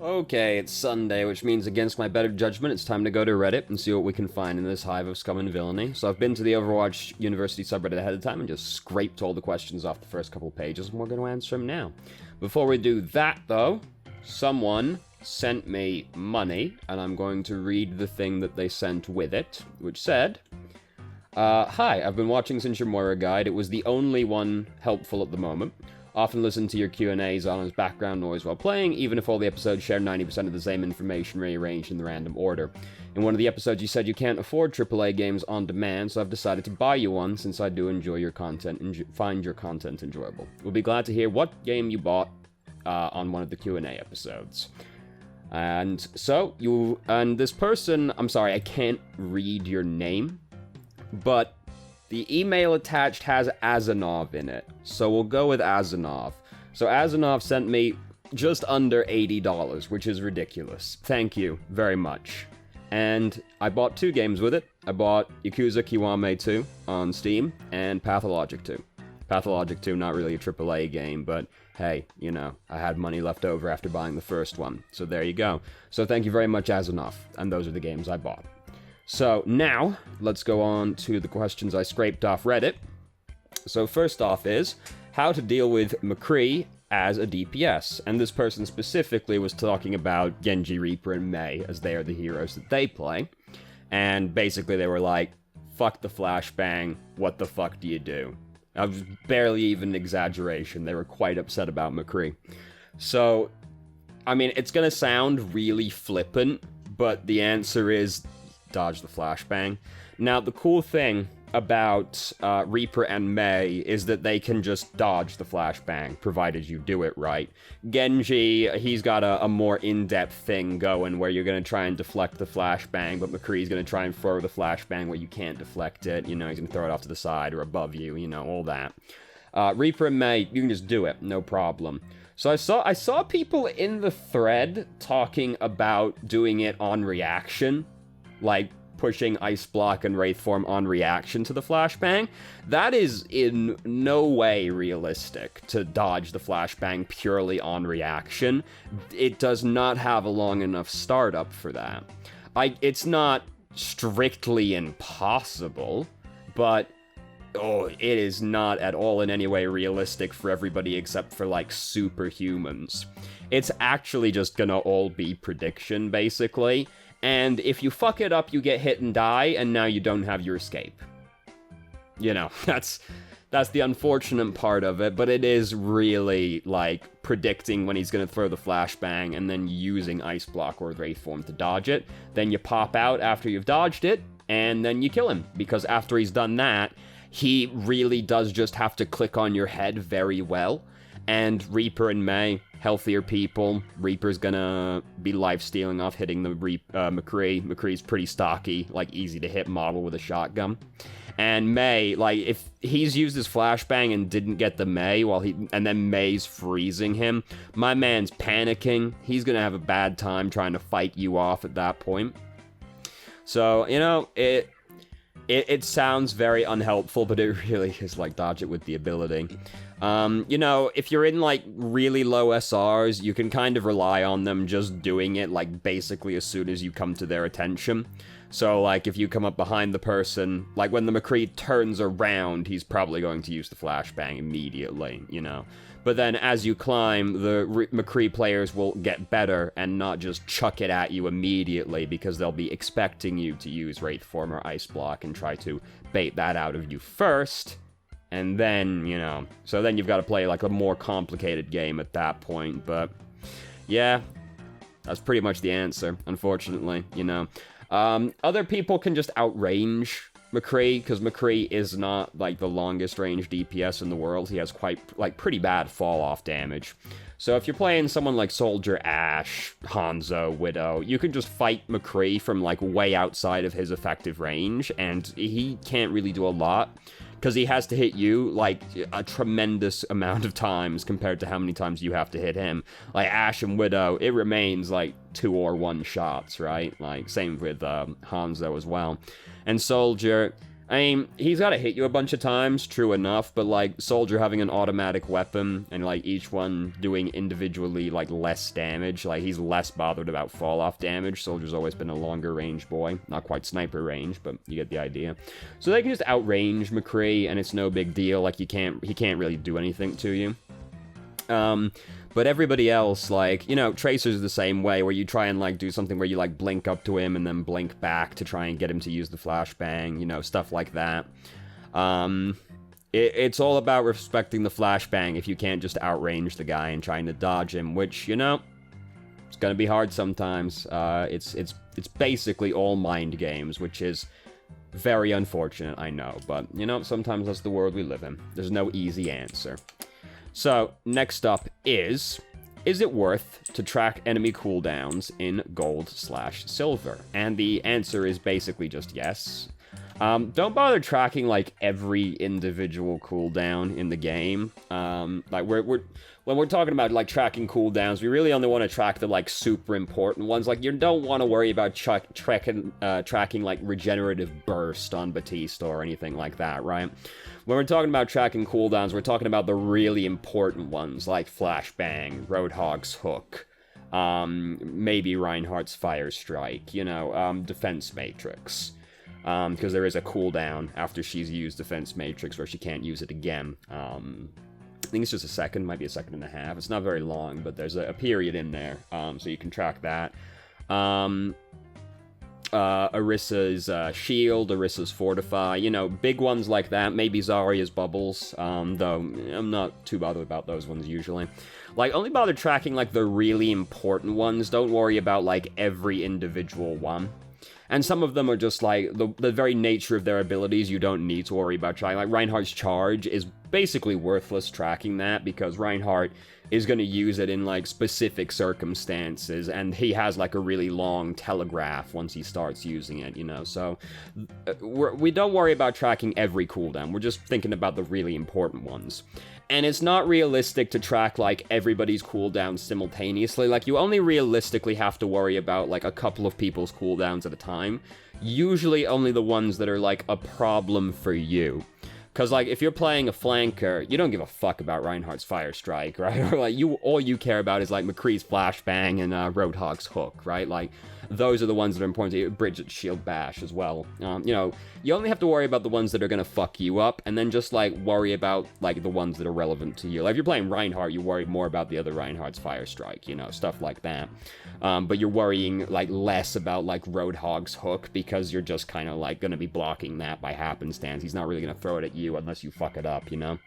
Okay, it's Sunday, which means against my better judgment, it's time to go to Reddit and see what we can find in this hive of scum and villainy. So I've been to the Overwatch University subreddit ahead of time and just scraped all the questions off the first couple pages, and we're going to answer them now. Before we do that, though, someone sent me money, and I'm going to read the thing that they sent with it, which said, Hi, I've been watching since your Moira guide. It was the only one helpful at the moment. Often listen to your Q&As on as background noise while playing, even if all the episodes share 90% of the same information rearranged in the random order. In one of the episodes you said you can't afford AAA games on demand, so I've decided to buy you one since I do enjoy your content and find your content enjoyable. We'll be glad to hear what game you bought on one of the Q&A episodes. And so, this person, I'm sorry, I can't read your name, but the email attached has Azanov in it, so we'll go with Azanov. So Azanov sent me just under $80, which is ridiculous. Thank you very much. And I bought two games with it. I bought Yakuza Kiwame 2 on Steam, and Pathologic 2. Pathologic 2, not really a AAA game, but hey, you know, I had money left over after buying the first one. So there you go. So thank you very much, Azanov. And those are the games I bought. So now, let's go on to the questions I scraped off Reddit. So first off is, how to deal with McCree as a DPS. And this person specifically was talking about Genji, Reaper, and Mei, as they are the heroes that they play. And basically they were like, fuck the flashbang, what the fuck do you do? That was barely even an exaggeration. They were quite upset about McCree. So, I mean, it's gonna sound really flippant, but the answer is dodge the flashbang. Now, the cool thing about Reaper and Mei is that they can just dodge the flashbang, provided you do it right. Genji, he's got a more in-depth thing going where you're going to try and deflect the flashbang, but McCree's going to try and throw the flashbang where you can't deflect it. You know, he's going to throw it off to the side or above you, you know, all that. Reaper and Mei, you can just do it, no problem. So I saw people in the thread talking about doing it on reaction, like pushing Ice Block and Wraith Form on reaction to the flashbang. That is in no way realistic to dodge the flashbang purely on reaction. It does not have a long enough startup for that. It's not strictly impossible, but it is not at all in any way realistic for everybody except for, like, superhumans. It's actually just gonna all be prediction, basically. And if you fuck it up, you get hit and die, and now you don't have your escape. You know, that's the unfortunate part of it, but it is really, like, predicting when he's gonna throw the flashbang and then using Ice Block or Wraith Form to dodge it. Then you pop out after you've dodged it, and then you kill him, because after he's done that, he really does just have to click on your head very well. And Reaper and Mei, healthier people. Reaper's gonna be life-stealing off hitting the McCree. McCree's pretty stocky, like, easy-to-hit model with a shotgun. And Mei, like, if he's used his flashbang and didn't get the Mei and then Mei's freezing him, my man's panicking. He's gonna have a bad time trying to fight you off at that point. So, you know, it sounds very unhelpful, but it really is like dodge it with the ability. You know, if you're in, like, really low SRs, you can kind of rely on them just doing it, like, basically as soon as you come to their attention. So, like, if you come up behind the person, like, when the McCree turns around, he's probably going to use the flashbang immediately, you know. But then, as you climb, the McCree players will get better and not just chuck it at you immediately, because they'll be expecting you to use Wraith Form or Ice Block and try to bait that out of you first. And then, you know, so then you've got to play, like, a more complicated game at that point. But, yeah, that's pretty much the answer, unfortunately, you know. Other people can just outrange McCree, because McCree is not, like, the longest range DPS in the world. He has pretty bad fall-off damage. So if you're playing someone like Soldier, Ashe, Hanzo, Widow, you can just fight McCree from, like, way outside of his effective range, and he can't really do a lot, because he has to hit you, like, a tremendous amount of times compared to how many times you have to hit him. Like, Ashe and Widow, it remains, like, 2 or 1 shots, right? Like, same with Hanzo as well. And Soldier, I mean, he's gotta hit you a bunch of times, true enough, but, like, Soldier having an automatic weapon, and, like, each one doing individually, like, less damage, like, he's less bothered about fall-off damage. Soldier's always been a longer range boy. Not quite sniper range, but you get the idea. So they can just outrange McCree, and it's no big deal, like, he can't really do anything to you. But everybody else, like, you know, Tracer's the same way, where you try and, like, do something where you, like, blink up to him and then blink back to try and get him to use the flashbang, you know, stuff like that. It's all about respecting the flashbang if you can't just outrange the guy and trying to dodge him, which, you know, it's gonna be hard sometimes. It's basically all mind games, which is very unfortunate, I know, but, you know, sometimes that's the world we live in. There's no easy answer. So, next up is it worth to track enemy cooldowns in gold/silver? And the answer is basically just yes. Don't bother tracking, like, every individual cooldown in the game. Like, when we're talking about, like, tracking cooldowns, we really only want to track the, like, super important ones. Like, you don't want to worry about tracking, like, regenerative burst on Batista or anything like that, right? When we're talking about tracking cooldowns, we're talking about the really important ones, like Flashbang, Roadhog's Hook, maybe Reinhardt's Fire Strike, you know, Defense Matrix. Because there is a cooldown after she's used Defense Matrix where she can't use it again. I think it's just a second, might be a second and a half. It's not very long, but there's a period in there, so you can track that. Orissa's Shield, Orissa's Fortify, you know, big ones like that. Maybe Zarya's Bubbles, though I'm not too bothered about those ones usually. Like, only bother tracking, like, the really important ones. Don't worry about, like, every individual one. And some of them are just, like, the very nature of their abilities you don't need to worry about tracking. Like, Reinhardt's Charge is basically worthless tracking that, because Reinhardt is going to use it in, like, specific circumstances, and he has, like, a really long telegraph once he starts using it, you know? So, we don't worry about tracking every cooldown. We're just thinking about the really important ones. And it's not realistic to track, like, everybody's cooldowns simultaneously. Like, you only realistically have to worry about, like, a couple of people's cooldowns at a time. Usually only the ones that are, like, a problem for you. Because, like, if you're playing a flanker, you don't give a fuck about Reinhardt's Fire Strike, right? Or, like, all you care about is, like, McCree's Flashbang and Roadhog's Hook, right? Like, those are the ones that are important to you. Bridget's Shield Bash as well. You know, you only have to worry about the ones that are gonna fuck you up, and then just, like, worry about, like, the ones that are relevant to you. Like, if you're playing Reinhardt, you worry more about the other Reinhardt's Fire Strike, you know, stuff like that. But you're worrying, like, less about, like, Roadhog's Hook, because you're just kind of, like, gonna be blocking that by happenstance. He's not really gonna throw it at you unless you fuck it up, you know?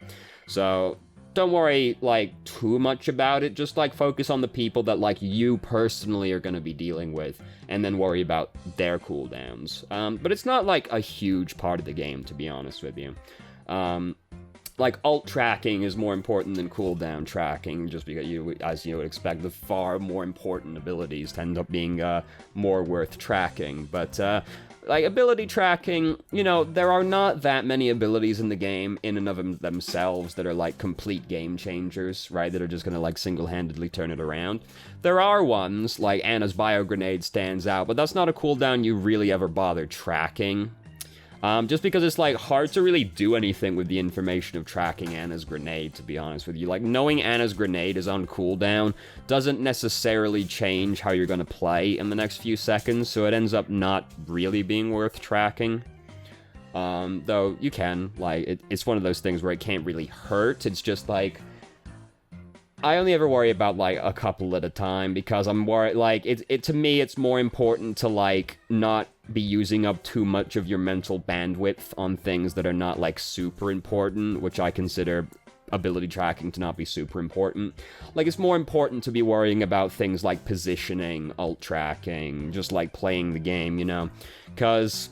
So, don't worry, like, too much about it. Just, like, focus on the people that, like, you personally are gonna be dealing with, and then worry about their cooldowns. But it's not, like, a huge part of the game, to be honest with you. Like, ult tracking is more important than cooldown tracking, just because, as you would expect, the far more important abilities tend up being more worth tracking. But, like, ability tracking, you know, there are not that many abilities in the game in and of themselves that are, like, complete game changers, right? That are just gonna, like, single-handedly turn it around. There are ones, like Ana's Bio Grenade stands out, but that's not a cooldown you really ever bother tracking. Just because it's, like, hard to really do anything with the information of tracking Ana's Grenade, to be honest with you. Like, knowing Ana's Grenade is on cooldown doesn't necessarily change how you're gonna play in the next few seconds, so it ends up not really being worth tracking. Though, you can. Like, it's one of those things where it can't really hurt. It's just, like, I only ever worry about, like, a couple at a time, because I'm worried, like, to me, it's more important to, like, not be using up too much of your mental bandwidth on things that are not, like, super important, which I consider ability tracking to not be super important. Like, it's more important to be worrying about things like positioning, ult tracking, just, like, playing the game, you know? Because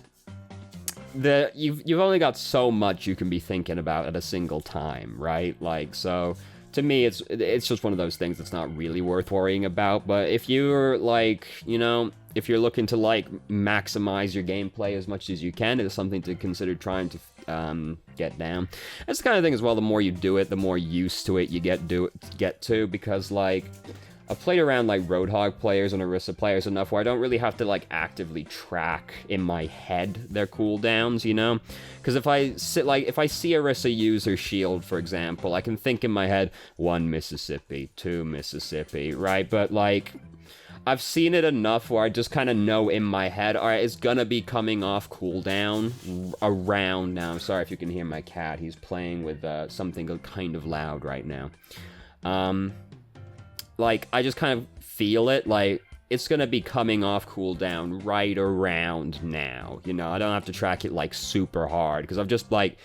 you've only got so much you can be thinking about at a single time, right? Like, so to me, it's just one of those things that's not really worth worrying about. But if you're, like, you know, if you're looking to, like, maximize your gameplay as much as you can, it's something to consider trying to get down. That's the kind of thing as well, the more you do it, the more used to it you get to, because, like, I've played around, like, Roadhog players and Orisa players enough where I don't really have to, like, actively track in my head their cooldowns, you know? Because if I see Orisa use her shield, for example, I can think in my head, 1 Mississippi, 2 Mississippi, right? But, like, I've seen it enough where I just kind of know in my head, alright, it's gonna be coming off cooldown around now. I'm sorry if you can hear my cat. He's playing with something kind of loud right now. Like, I just kind of feel it, like, it's gonna be coming off cooldown right around now, you know? I don't have to track it, like, super hard, because I've just, like,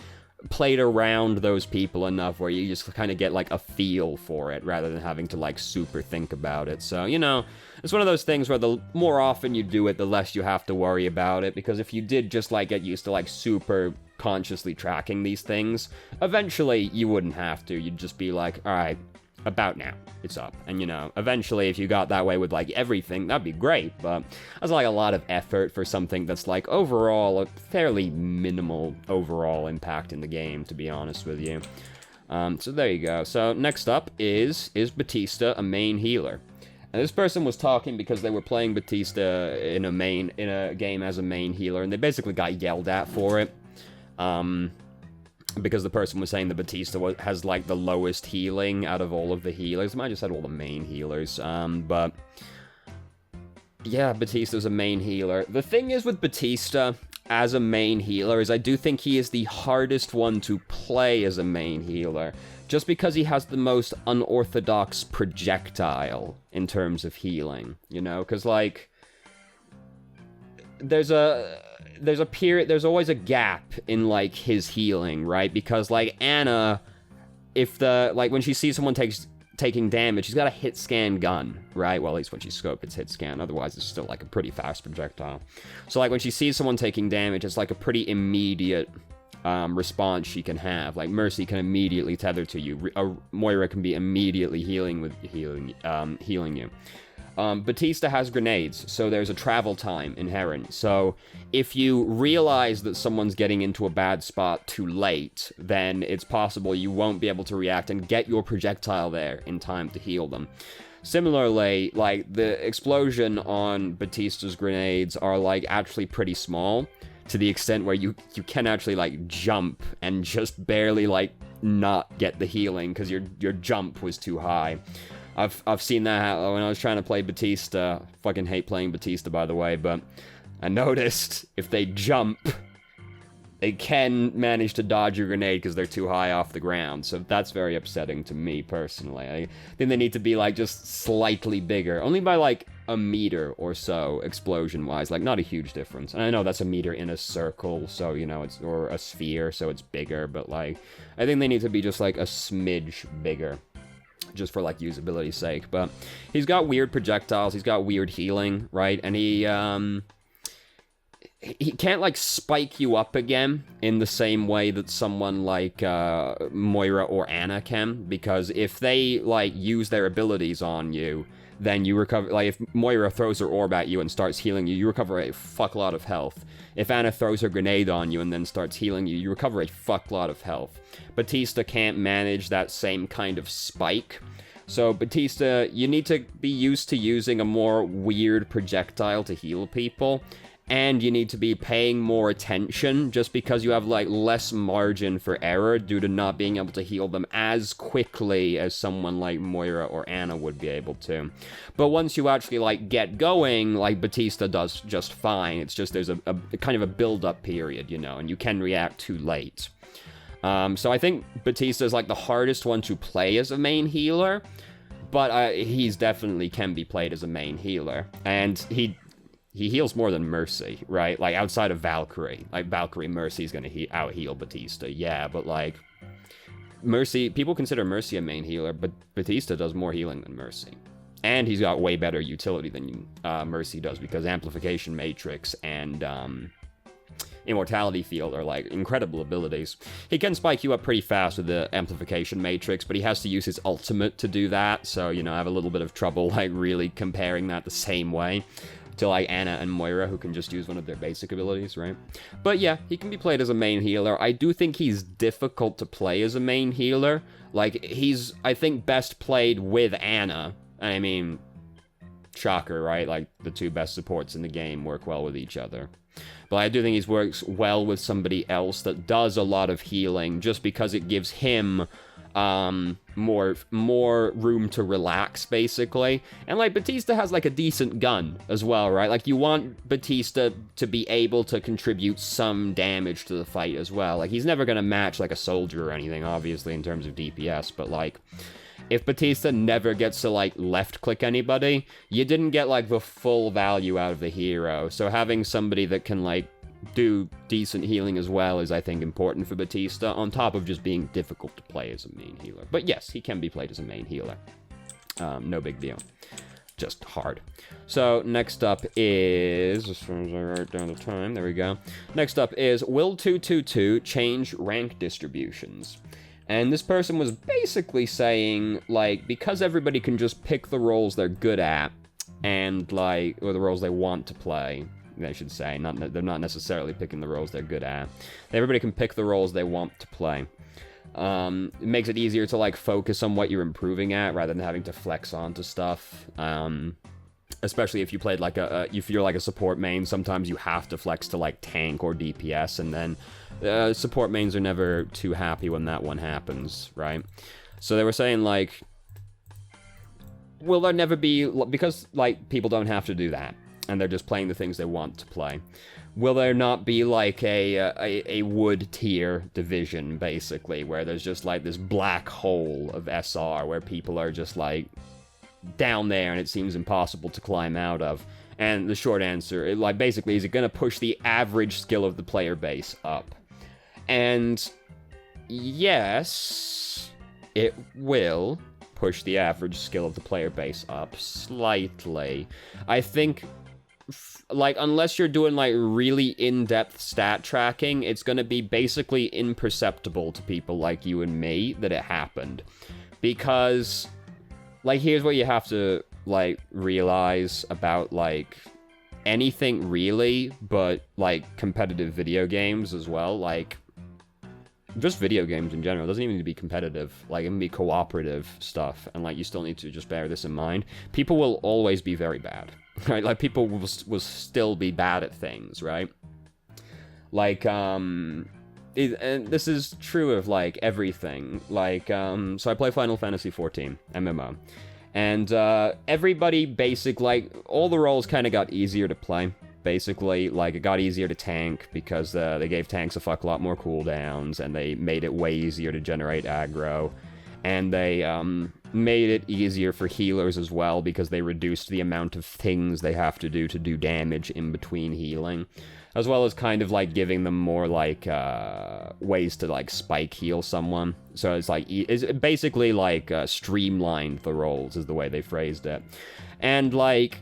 played around those people enough where you just kind of get, like, a feel for it, rather than having to, like, super think about it. So, you know, it's one of those things where the more often you do it, the less you have to worry about it, because if you did just, like, get used to, like, super consciously tracking these things, eventually you wouldn't have to. You'd just be like, alright, about now, it's up. And, you know, eventually if you got that way with, like, everything, that'd be great, but that's, like, a lot of effort for something that's, like, overall, a fairly minimal overall impact in the game, to be honest with you. So there you go. So next up is Batista a main healer? And this person was talking because they were playing Batista in a game as a main healer, and they basically got yelled at for it. Because the person was saying that Batista has, like, the lowest healing out of all of the healers. I might have just said all the main healers, but yeah, Batista's a main healer. The thing is with Batista as a main healer is I do think he is the hardest one to play as a main healer, just because he has the most unorthodox projectile in terms of healing, you know? Because, like, there's always a gap in, like, his healing, right? Because, like, Ana, when she sees someone taking damage, she's got a hit scan gun, right? Well, at least when she's scoped, it's hit scan. Otherwise, it's still, like, a pretty fast projectile. So, like, when she sees someone taking damage, it's, like, a pretty immediate response she can have. Like, Mercy can immediately tether to you. Moira can be immediately healing you. Batista has grenades, so there's a travel time inherent. So if you realize that someone's getting into a bad spot too late, then it's possible you won't be able to react and get your projectile there in time to heal them. Similarly, like, the explosion on Batista's grenades are, like, actually pretty small, to the extent where you can actually, like, jump and just barely, like, not get the healing because your jump was too high. I've seen that when I was trying to play Batista. Fucking hate playing Batista, by the way, but I noticed if they jump, they can manage to dodge your grenade because they're too high off the ground. So that's very upsetting to me, personally. I think they need to be, like, just slightly bigger. Only by, like, a meter or so, explosion-wise. Like, not a huge difference. And I know that's a meter in a circle, so, you know, or a sphere, so it's bigger. But, like, I think they need to be just, like, a smidge bigger, just for, like, usability's sake. But he's got weird projectiles, he's got weird healing, right? And he can't, like, spike you up again in the same way that someone like Moira or Ana can, because if they, like, use their abilities on you, then you recover. Like, if Moira throws her orb at you and starts healing you, you recover a fuckload of health. If Ana throws her grenade on you and then starts healing you, you recover a fuckload of health. Batista can't manage that same kind of spike. So Batista, you need to be used to using a more weird projectile to heal people, and you need to be paying more attention just because you have, like, less margin for error due to not being able to heal them as quickly as someone like Moira or Ana would be able to. But once you actually, like, get going, like, Batista does just fine. It's just there's a kind of a build-up period, you know, and you can react too late. So I think Batista is, like, the hardest one to play as a main healer, but he's definitely can be played as a main healer. And he heals more than Mercy, right? Like, outside of Valkyrie. Like, Valkyrie, Mercy's gonna out-heal Batista, yeah, but, like, Mercy, people consider Mercy a main healer, but Batista does more healing than Mercy. And he's got way better utility than Mercy does, because Amplification Matrix and Immortality Field are, like, incredible abilities. He can spike you up pretty fast with the Amplification Matrix, but he has to use his ultimate to do that, so, you know, I have a little bit of trouble, like, really comparing that the same way to, like, Ana and Moira, who can just use one of their basic abilities, right? But yeah, he can be played as a main healer. I do think he's difficult to play as a main healer. Like, he's, I think, best played with Ana, I mean, shocker, right? Like, the two best supports in the game work well with each other. But I do think he works well with somebody else that does a lot of healing, just because it gives him more room to relax, basically. And, like, Batista has, like, a decent gun as well, right? Like, you want Batista to be able to contribute some damage to the fight as well. Like, he's never gonna match, like, a soldier or anything, obviously, in terms of DPS, but, like, if Batista never gets to, like, left-click anybody, you didn't get, like, the full value out of the hero. So having somebody that can, like, do decent healing as well is, I think, important for Batista, on top of just being difficult to play as a main healer. But yes, he can be played as a main healer. No big deal. Just hard. So, next up is... as soon as I write down the time, there we go. Next up is, will 222 change rank distributions? And this person was basically saying, like, because everybody can just pick the roles they're good at, and, like, or the roles they want to play, I should say, they're not necessarily picking the roles they're good at. Everybody can pick the roles they want to play. It makes it easier to, like, focus on what you're improving at, rather than having to flex onto stuff. Especially if you played, like, if you're, like, a support main, sometimes you have to flex to, like, tank or DPS, and then support mains are never too happy when that one happens, right? So they were saying, like, will there never be, because, like, people don't have to do that, and they're just playing the things they want to play, will there not be, like, a wood tier division, basically, where there's just, like, this black hole of SR, where people are just, like, down there, and it seems impossible to climb out of? And the short answer, like, basically, is it going to push the average skill of the player base up? And yes, it will push the average skill of the player base up slightly. I think, like, unless you're doing, like, really in-depth stat tracking, it's going to be basically imperceptible to people like you and me that it happened. Because, like, here's what you have to, like, realize about, like, anything really, but, like, competitive video games as well. Like, just video games in general. It doesn't even need to be competitive. Like, it can be cooperative stuff, and, like, you still need to just bear this in mind. People will always be very bad, right? Like, people will still be bad at things, right? Like, and this is true of, like, everything. Like, so I play Final Fantasy XIV, MMO. And, everybody like, all the roles kind of got easier to play. Basically, like, it got easier to tank because they gave tanks a fuck lot more cooldowns, and they made it way easier to generate aggro. And they made it easier for healers as well, because they reduced the amount of things they have to do damage in between healing. As well as kind of, like, giving them more, like, ways to, like, spike heal someone. So it's, like, it's basically, like, streamlined the roles, is the way they phrased it. And, like,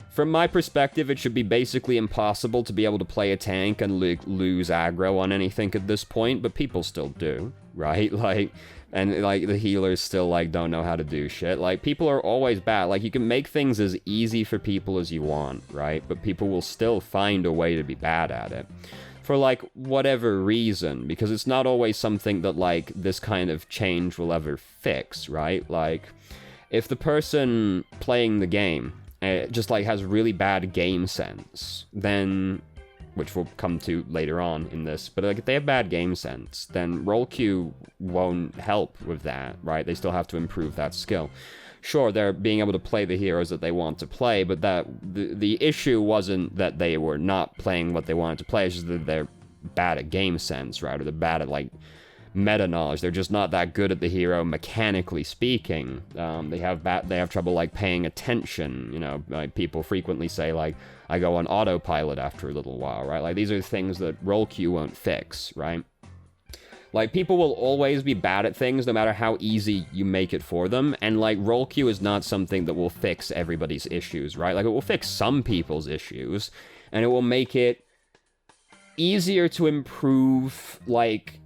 from my perspective, it should be basically impossible to be able to play a tank and lose aggro on anything at this point, but people still do, right? Like, and, like, the healers still, like, don't know how to do shit. Like, people are always bad. Like, you can make things as easy for people as you want, right? But people will still find a way to be bad at it. For, like, whatever reason, because it's not always something that, like, this kind of change will ever fix, right? Like, if the person playing the game just, like, has really bad game sense, then, which we'll come to later on in this, but, like, if they have bad game sense, then role queue won't help with that, right? They still have to improve that skill. Sure, they're being able to play the heroes that they want to play, but that the issue wasn't that they were not playing what they wanted to play, it's just that they're bad at game sense, right? Or they're bad at, like, meta knowledge. They're just not that good at the hero, mechanically speaking. They have trouble, like, paying attention. You know, like, people frequently say, like, I go on autopilot after a little while, right? Like, these are things that role queue won't fix, right? Like, people will always be bad at things no matter how easy you make it for them, and, like, role queue is not something that will fix everybody's issues, right? Like, it will fix some people's issues, and it will make it easier to improve, like,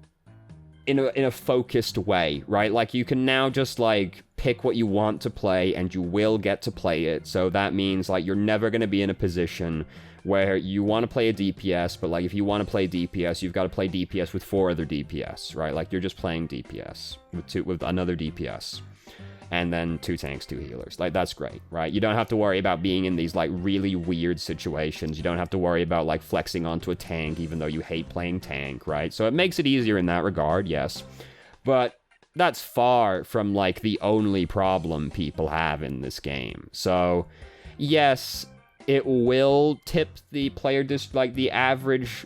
in a focused way, right? Like, you can now just, like, pick what you want to play, and you will get to play it. So that means, like, you're never going to be in a position where you want to play a DPS, but, like, if you want to play DPS, you've got to play DPS with 4 other DPS, right? Like, you're just playing DPS with another DPS. and then 2 tanks, 2 healers. Like, that's great, right? You don't have to worry about being in these, like, really weird situations. You don't have to worry about, like, flexing onto a tank, even though you hate playing tank, right? So it makes it easier in that regard, yes. But that's far from, like, the only problem people have in this game. So, yes, it will tip the player, the average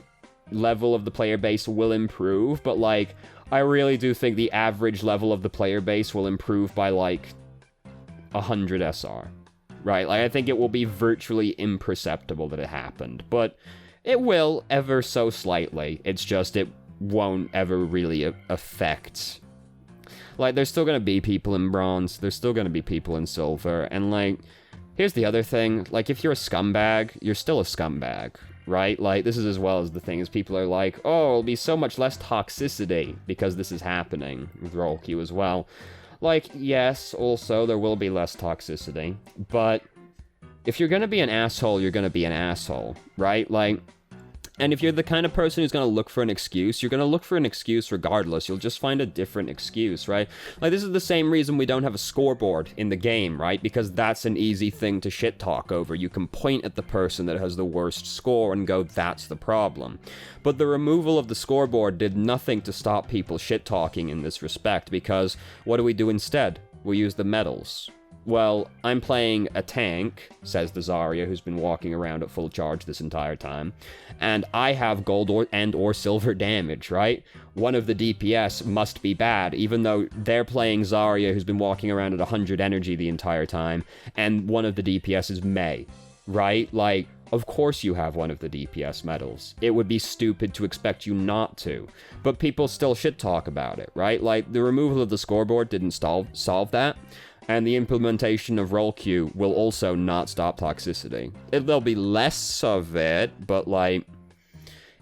level of the player base will improve, but, like, I really do think the average level of the player base will improve by, like, 100 SR, right? Like, I think it will be virtually imperceptible that it happened, but it will ever so slightly. It's just it won't ever really affect. Like, there's still gonna be people in bronze, there's still gonna be people in silver, and, like, here's the other thing, like, if you're a scumbag, you're still a scumbag, right? Like, this is as well as the thing is people are like, oh, it'll be so much less toxicity because this is happening with role queue as well. Like, yes, also, there will be less toxicity, but if you're gonna be an asshole, you're gonna be an asshole, right? Like, and if you're the kind of person who's gonna look for an excuse, you're gonna look for an excuse regardless. You'll just find a different excuse, right? Like, this is the same reason we don't have a scoreboard in the game, right? Because that's an easy thing to shit talk over. You can point at the person that has the worst score and go, that's the problem. But the removal of the scoreboard did nothing to stop people shit talking in this respect, because what do we do instead? We use the medals. Well, I'm playing a tank, says the Zarya, who's been walking around at full charge this entire time, and I have gold or silver damage, right? One of the DPS must be bad, even though they're playing Zarya, who's been walking around at 100 energy the entire time, and one of the DPS is Mei, right? Like, of course you have one of the DPS medals. It would be stupid to expect you not to. But people still shit talk about it, right? Like, the removal of the scoreboard didn't solve that. And the implementation of role queue will also not stop toxicity. There'll be less of it, but, like,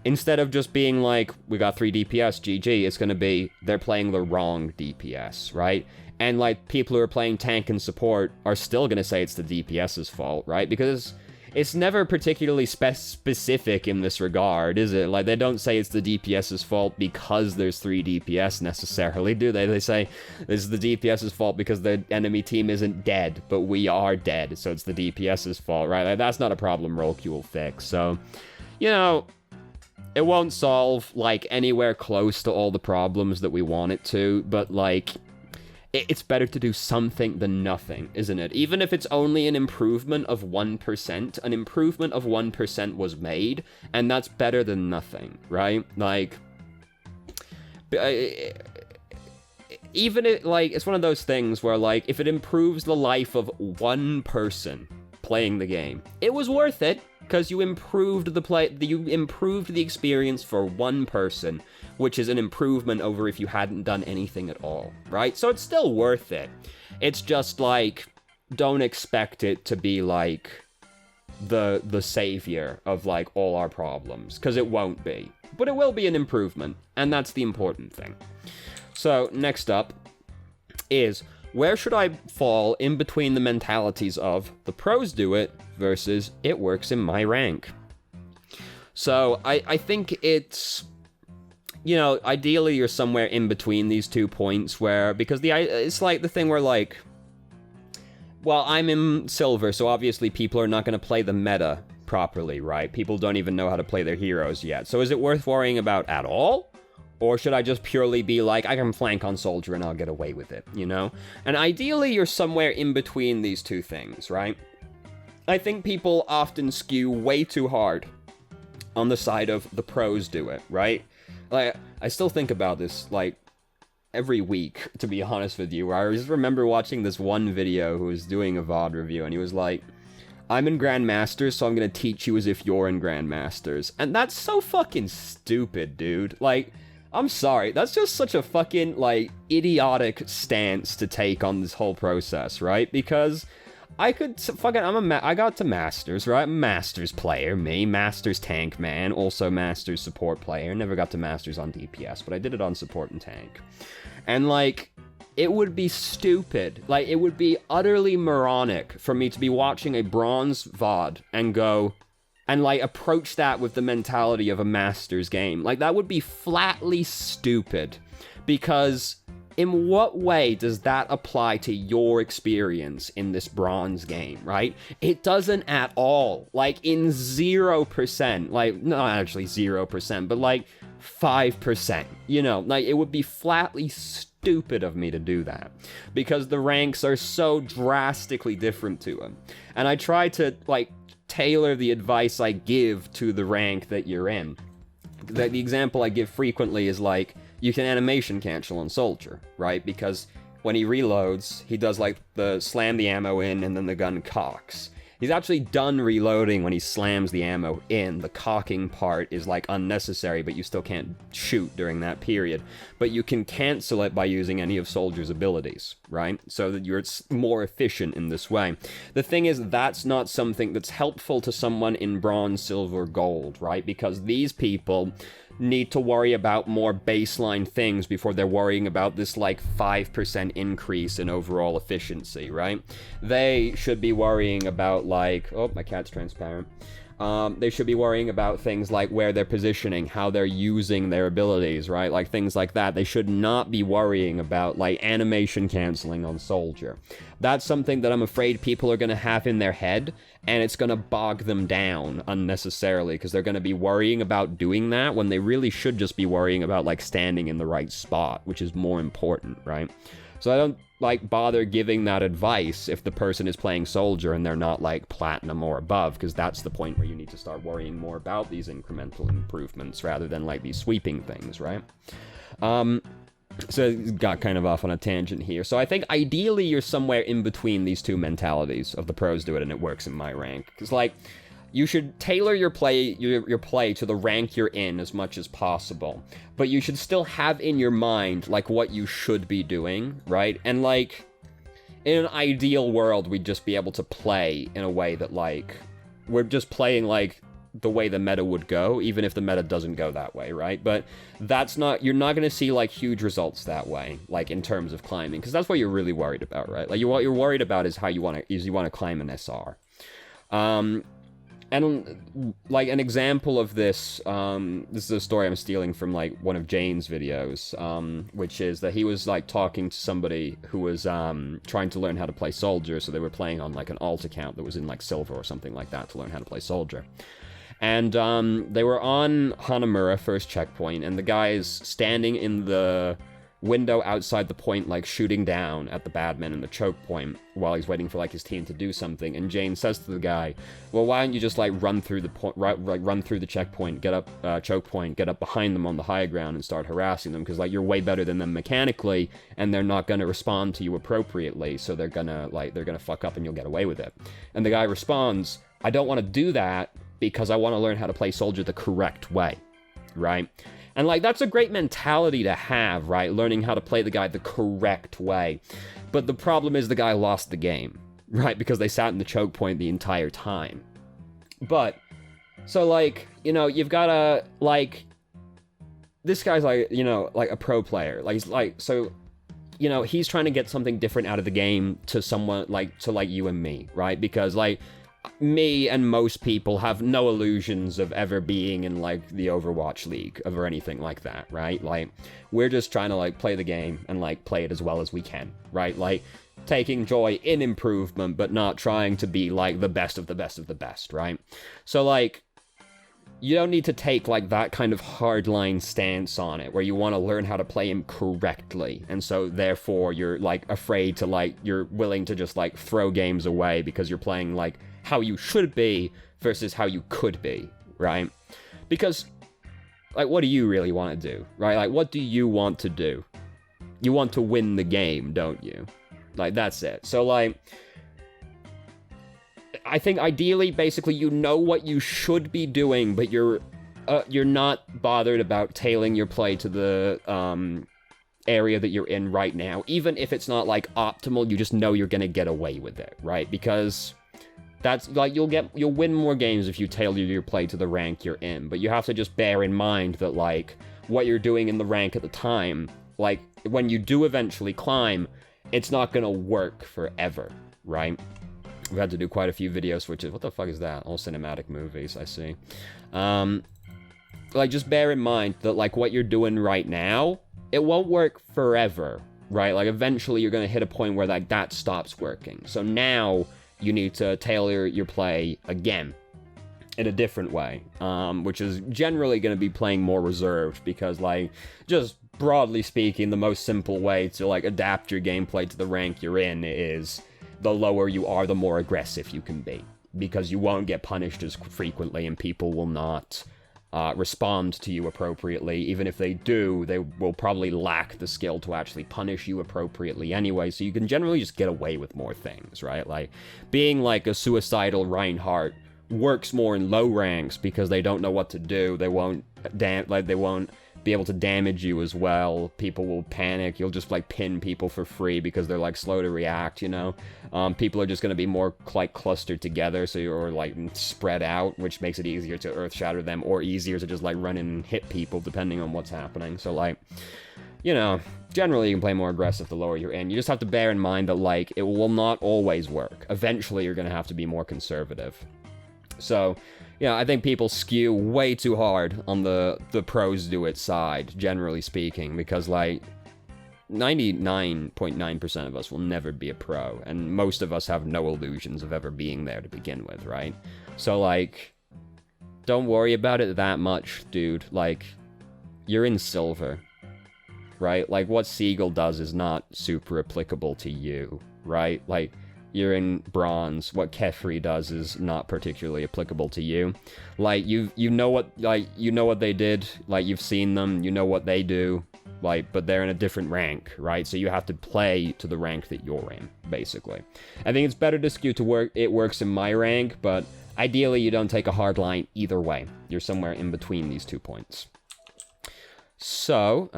instead of just being like, we got 3 DPS, GG, it's gonna be, they're playing the wrong DPS, right? And, like, people who are playing tank and support are still gonna say it's the DPS's fault, right? Because it's never particularly specific in this regard, is it? Like, they don't say it's the DPS's fault because there's 3 DPS necessarily, do they? They say this is the DPS's fault because the enemy team isn't dead, but we are dead, so it's the DPS's fault, right? Like, that's not a problem role queue will fix, so, you know, it won't solve, like, anywhere close to all the problems that we want it to, but, like, it's better to do something than nothing, isn't it? Even if it's only an improvement of 1%, an improvement of 1% was made, and that's better than nothing, right? Like, even it, like, it's one of those things where, like, if it improves the life of one person playing the game, it was worth it, because you improved the experience for one person, which is an improvement over if you hadn't done anything at all, right? So it's still worth it. It's just, like, don't expect it to be, like, the savior of, like, all our problems, because it won't be. But it will be an improvement, and that's the important thing. So, next up is, where should I fall in between the mentalities of the pros do it versus it works in my rank? So, I think it's, you know, ideally you're somewhere in between these 2 points where, because it's like the thing where, like, well, I'm in silver, so obviously people are not going to play the meta properly, right? People don't even know how to play their heroes yet. So is it worth worrying about at all? Or should I just purely be like, I can flank on soldier and I'll get away with it, you know? And ideally you're somewhere in between these 2 things, right? I think people often skew way too hard on the side of the pros do it, right? Like, I still think about this, like, every week, to be honest with you, where I just remember watching this one video who was doing a VoD review, and he was like, I'm in Grandmasters, so I'm gonna teach you as if you're in Grandmasters. And that's so fucking stupid, dude. Like, I'm sorry, that's just such a fucking, like, idiotic stance to take on this whole process, right? Because I could fucking, I got to Masters, right? Masters player, me, Masters tank man, also Masters support player. Never got to Masters on DPS, but I did it on support and tank. And, like, it would be stupid, like, it would be utterly moronic for me to be watching a bronze VOD and go, and, like, approach that with the mentality of a Masters game. Like, that would be flatly stupid, because in what way does that apply to your experience in this bronze game, right? It doesn't at all. Like, in 0%, like, not actually 0%, but like 5%, you know, like, it would be flatly stupid of me to do that, because the ranks are so drastically different to them. And I try to, like, tailor the advice I give to the rank that you're in. The example I give frequently is, like, you can animation cancel on Soldier, right? Because when he reloads, he does, like, the slam the ammo in and then the gun cocks. He's actually done reloading when he slams the ammo in. The cocking part is, like, unnecessary, but you still can't shoot during that period. But you can cancel it by using any of Soldier's abilities, right? So that you're more efficient in this way. The thing is, that's not something that's helpful to someone in bronze, silver, gold, right? Because these people need to worry about more baseline things before they're worrying about this, like, 5% increase in overall efficiency, right? They should be worrying about, like... Oh, my cat's transparent. They should be worrying about things like where they're positioning, how they're using their abilities, right? Like, things like that. They should not be worrying about, like, animation canceling on Soldier. That's something that I'm afraid people are going to have in their head, and it's going to bog them down unnecessarily, because they're going to be worrying about doing that when they really should just be worrying about, like, standing in the right spot, which is more important, right? So I don't, like, bother giving that advice if the person is playing Soldier and they're not, like, Platinum or above, because that's the point where you need to start worrying more about these incremental improvements rather than, like, these sweeping things, right? So got kind of off on a tangent here. So I think ideally you're somewhere in between these two mentalities of the pros do it and it works in my rank. Because, like, you should tailor your play to the rank you're in as much as possible. But you should still have in your mind, like, what you should be doing, right? And, like, in an ideal world, we'd just be able to play in a way that, like, we're just playing, like, the way the meta would go, even if the meta doesn't go that way, right? But that's not, you're not going to see, like, huge results that way, like, in terms of climbing, because that's what you're really worried about, right? Like, what you're worried about is how you want to climb an SR. And, like, an example of this, this is a story I'm stealing from, like, one of Jane's videos, which is that he was, like, talking to somebody who was, trying to learn how to play Soldier, so they were playing on, like, an alt account that was in, like, Silver or something like that to learn how to play Soldier. And, they were on Hanamura, first checkpoint, and the guy is standing in the window outside the point, like, shooting down at the badman in the choke point while he's waiting for, like, his team to do something. And Jane says to the guy, well, why don't you just, like, run through the checkpoint, get up, choke point, get up behind them on the high ground and start harassing them, because, like, you're way better than them mechanically, and they're not gonna respond to you appropriately, so they're gonna fuck up and you'll get away with it. And the guy responds, I don't want to do that because I want to learn how to play Soldier the correct way, right? And, like, that's a great mentality to have, right? Learning how to play the guy the correct way. But the problem is the guy lost the game, right? Because they sat in the choke point the entire time. But, so, like, you know, you've gotta, like, this guy's, like, you know, like, a pro player. Like, he's, like, so, you know, he's trying to get something different out of the game to someone, like, to, like, you and me, right? Because, like, me and most people have no illusions of ever being in, like, the Overwatch League or anything like that, right? Like, we're just trying to, like, play the game and, like, play it as well as we can, right? Like, taking joy in improvement, but not trying to be, like, the best of the best of the best, right? So, like, you don't need to take, like, that kind of hardline stance on it, where you want to learn how to play him correctly, and so, therefore, you're, like, afraid to, like, you're willing to just, like, throw games away because you're playing, like, how you should be versus how you could be, right? Because, like, what do you really want to do, right? Like, what do you want to do? You want to win the game, don't you? Like, that's it. So, like, I think ideally, basically, you know what you should be doing, but you're not bothered about tailing your play to the, area that you're in right now. Even if it's not, like, optimal, you just know you're gonna get away with it, right? Because that's, like, you'll win more games if you tailor your play to the rank you're in, but you have to just bear in mind that, like, what you're doing in the rank at the time, like, when you do eventually climb, it's not gonna work forever, right? We've had to do quite a few video switches. What the fuck is that? All cinematic movies, I see. Like, just bear in mind that, like, what you're doing right now, it won't work forever, right? Like, eventually you're going to hit a point where, like, that stops working. So now you need to tailor your play again in a different way, which is generally going to be playing more reserved, because, like, just broadly speaking, the most simple way to, like, adapt your gameplay to the rank you're in is the lower you are, the more aggressive you can be, because you won't get punished as frequently, and people will not respond to you appropriately. Even if they do, they will probably lack the skill to actually punish you appropriately anyway, so you can generally just get away with more things, right? Like, being like a suicidal Reinhardt works more in low ranks because they don't know what to do. They won't be able to damage you as well. People will panic. You'll just, like, pin people for free because they're, like, slow to react, you know? People are just going to be more, like, clustered together, so you're, like, spread out, which makes it easier to earth shatter them, or easier to just, like, run in and hit people, depending on what's happening. So, like, you know, generally you can play more aggressive the lower you're in. You just have to bear in mind that, like, it will not always work. Eventually you're going to have to be more conservative. So, yeah, I think people skew way too hard on the pros do it side, generally speaking, because, like, 99.9% of us will never be a pro, and most of us have no illusions of ever being there to begin with, right? So, like, don't worry about it that much, dude. Like, you're in silver, right? Like, what Seagull does is not super applicable to you, right? Like, you're in bronze. What Kefri does is not particularly applicable to you. Like, you know what they did. Like, you've seen them. You know what they do. Like, but they're in a different rank, right? So you have to play to the rank that you're in, basically. I think it's better to skew to work. It works in my rank, but ideally you don't take a hard line either way. You're somewhere in between these 2 points. So,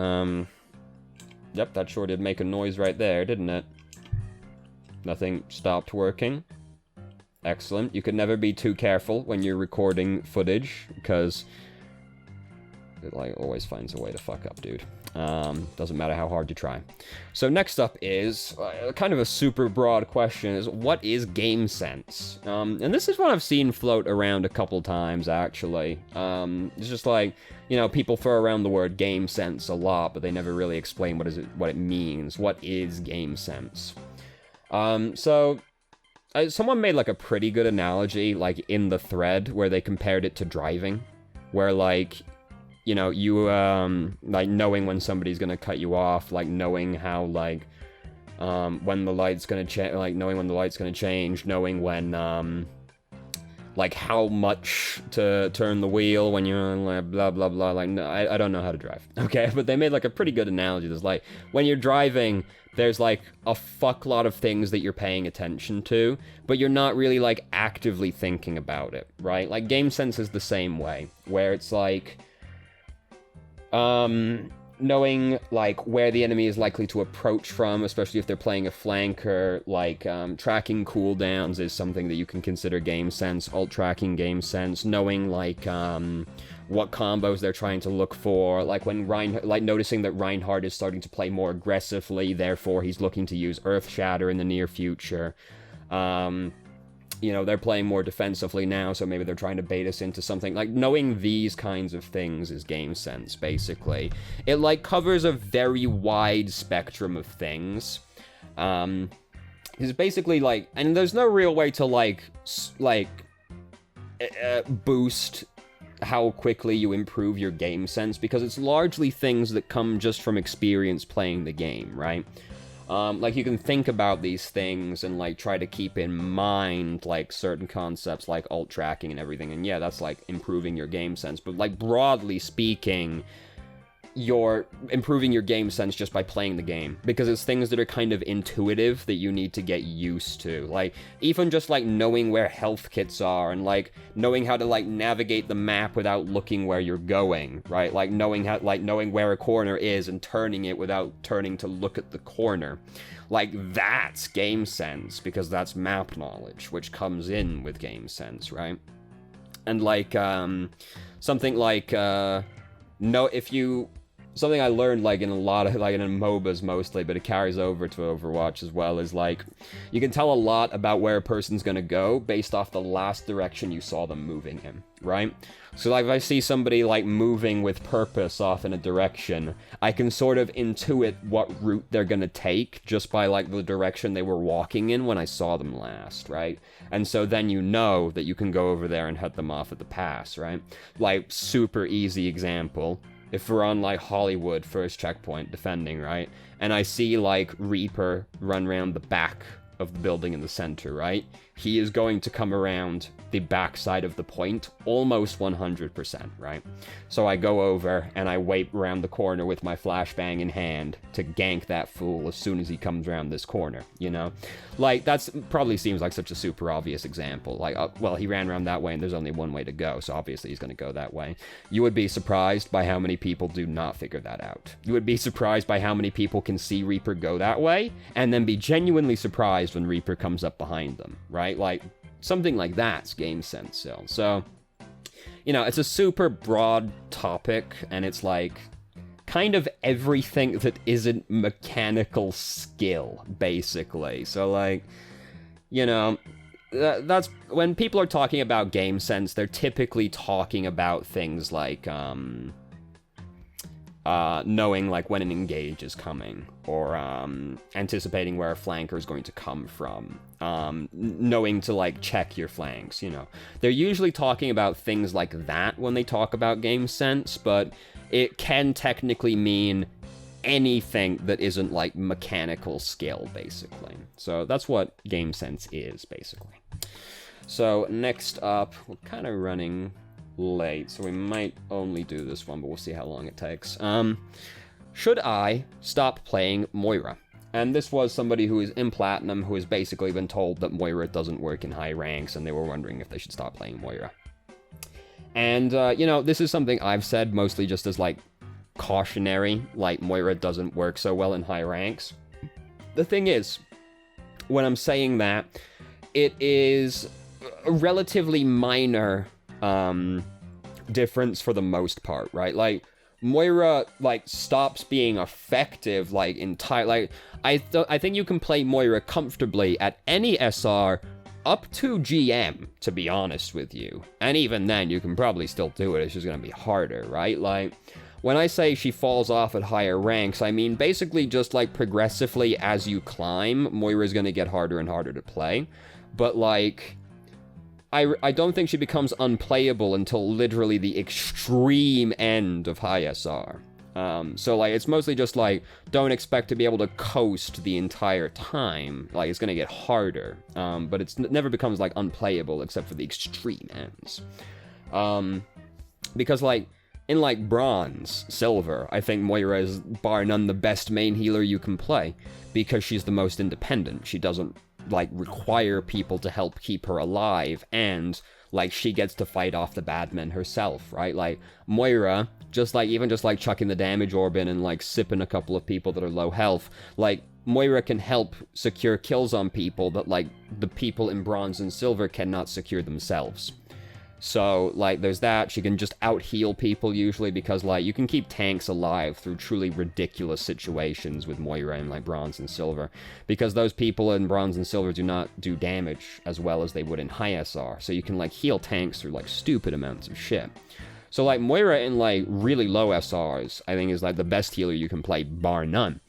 yep, that sure did make a noise right there, didn't it? Nothing stopped working. Excellent. You can never be too careful when you're recording footage, because it, like, always finds a way to fuck up, dude. Doesn't matter how hard you try. So next up is kind of a super broad question, is what is game sense? And this is what I've seen float around a couple times, actually. It's just like, you know, people throw around the word game sense a lot, but they never really explain what it means. What is game sense? So someone made, like, a pretty good analogy, like, in the thread, where they compared it to driving, where, like, you know, you, like, knowing when somebody's gonna cut you off, like, knowing how, like, when the light's gonna change, like, knowing when the light's gonna change, knowing when, like, how much to turn the wheel when you're, like, blah, blah, blah, like, no, I don't know how to drive, okay? But they made, like, a pretty good analogy. There's, like, when you're driving, there's, like, a fuckload of things that you're paying attention to, but you're not really, like, actively thinking about it, right? Like, game sense is the same way, where it's, like, knowing, like, where the enemy is likely to approach from, especially if they're playing a flanker, like, tracking cooldowns is something that you can consider game sense, ult tracking game sense, knowing, like, what combos they're trying to look for, like, when noticing that Reinhardt is starting to play more aggressively, therefore he's looking to use Earth Shatter in the near future. You know, they're playing more defensively now, so maybe they're trying to bait us into something. Like, knowing these kinds of things is game sense, basically. It, like, covers a very wide spectrum of things. It's basically, like, and there's no real way to, boost how quickly you improve your game sense, because it's largely things that come just from experience playing the game, right? Like, you can think about these things and, like, try to keep in mind, like, certain concepts like ult tracking and everything, and yeah, that's, like, improving your game sense, but, like, broadly speaking, you're improving your game sense just by playing the game, because it's things that are kind of intuitive that you need to get used to. Like, even just, like, knowing where health kits are, and, like, knowing how to, like, navigate the map without looking where you're going, right? Like, knowing where a corner is and turning it without turning to look at the corner. Like, that's game sense, because that's map knowledge, which comes in with game sense, right? And, like, something like, if you something I learned, like, in a lot of, like, in MOBAs mostly, but it carries over to Overwatch as well, is, like, you can tell a lot about where a person's gonna go based off the last direction you saw them moving in, right? So, like, if I see somebody, like, moving with purpose off in a direction, I can sort of intuit what route they're gonna take just by, like, the direction they were walking in when I saw them last, right? And so then you know that you can go over there and head them off at the pass, right? Like, super easy example. If we're on, like, Hollywood, first checkpoint, defending, right? And I see, like, Reaper run around the back of the building in the center, right? He is going to come around the back side of the point almost 100%, right? So I go over and I wait around the corner with my flashbang in hand to gank that fool as soon as he comes around this corner, you know? Like, that's probably seems like such a super obvious example. Like, well, he ran around that way and there's only one way to go, so obviously he's going to go that way. You would be surprised by how many people do not figure that out. You would be surprised by how many people can see Reaper go that way and then be genuinely surprised when Reaper comes up behind them, right? Like, something like that's game sense still. So, you know, it's a super broad topic, and it's like kind of everything that isn't mechanical skill, basically. So, like, you know, that's when people are talking about game sense, they're typically talking about things like knowing, like, when an engage is coming, or anticipating where a flanker is going to come from, knowing to, like, check your flanks, you know. They're usually talking about things like that when they talk about game sense, but it can technically mean anything that isn't, like, mechanical skill, basically. So that's what game sense is, basically. So next up, we're kind of running late, so we might only do this one, but we'll see how long it takes. Should I stop playing Moira? And this was somebody who is in Platinum, who has basically been told that Moira doesn't work in high ranks, and they were wondering if they should stop playing Moira. And, you know, this is something I've said mostly just as, like, cautionary, like, Moira doesn't work so well in high ranks. The thing is, when I'm saying that, it is a relatively minor difference for the most part, right? Like, Moira, like, stops being effective, like, like, I think you can play Moira comfortably at any SR up to GM, to be honest with you. And even then, you can probably still do it, it's just gonna be harder, right? Like, when I say she falls off at higher ranks, I mean basically just, like, progressively as you climb, Moira's gonna get harder and harder to play. But, like, I don't think she becomes unplayable until literally the extreme end of high SR. So, like, it's mostly just, like, don't expect to be able to coast the entire time. Like, it's gonna get harder. But it never becomes, like, unplayable except for the extreme ends. Because, like, in, like, Bronze, Silver, I think Moira is, bar none, the best main healer you can play. Because she's the most independent. She doesn't, like, require people to help keep her alive, and, like, she gets to fight off the bad men herself, right? Like, Moira, even just chucking the damage orb in and, like, sipping a couple of people that are low health, like, Moira can help secure kills on people that, like, the people in Bronze and Silver cannot secure themselves. So, like, there's that. She can just out-heal people, usually, because, like, you can keep tanks alive through truly ridiculous situations with Moira in, like, Bronze and Silver. Because those people in Bronze and Silver do not do damage as well as they would in high SR. So you can, like, heal tanks through, like, stupid amounts of shit. So, like, Moira in, like, really low SRs, I think is, like, the best healer you can play, bar none.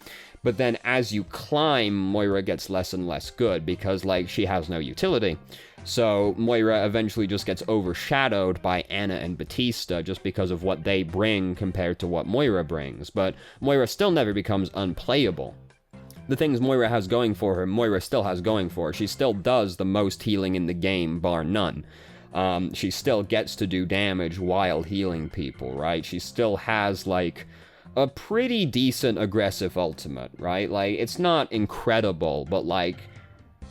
But then as you climb, Moira gets less and less good, because, like, she has no utility. So Moira eventually just gets overshadowed by Ana and Batista just because of what they bring compared to what Moira brings. But Moira still never becomes unplayable. The things Moira has going for her, Moira still has going for her. She still does the most healing in the game, bar none. She still gets to do damage while healing people, right? She still has, like, a pretty decent aggressive ultimate, right? Like, it's not incredible, but, like,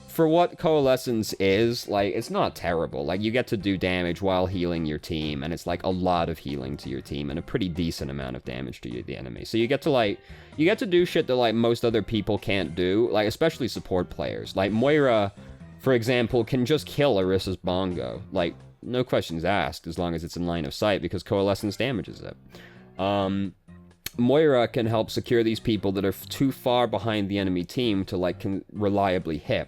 for what Coalescence is, like, it's not terrible. Like, you get to do damage while healing your team, and it's, like, a lot of healing to your team, and a pretty decent amount of damage to the enemy. So you get to, like, you get to do shit that, like, most other people can't do, like, especially support players. Like, Moira, for example, can just kill Orissa's Bongo. Like, no questions asked, as long as it's in line of sight, because Coalescence damages it. Moira can help secure these people that are too far behind the enemy team to, like, can reliably hit.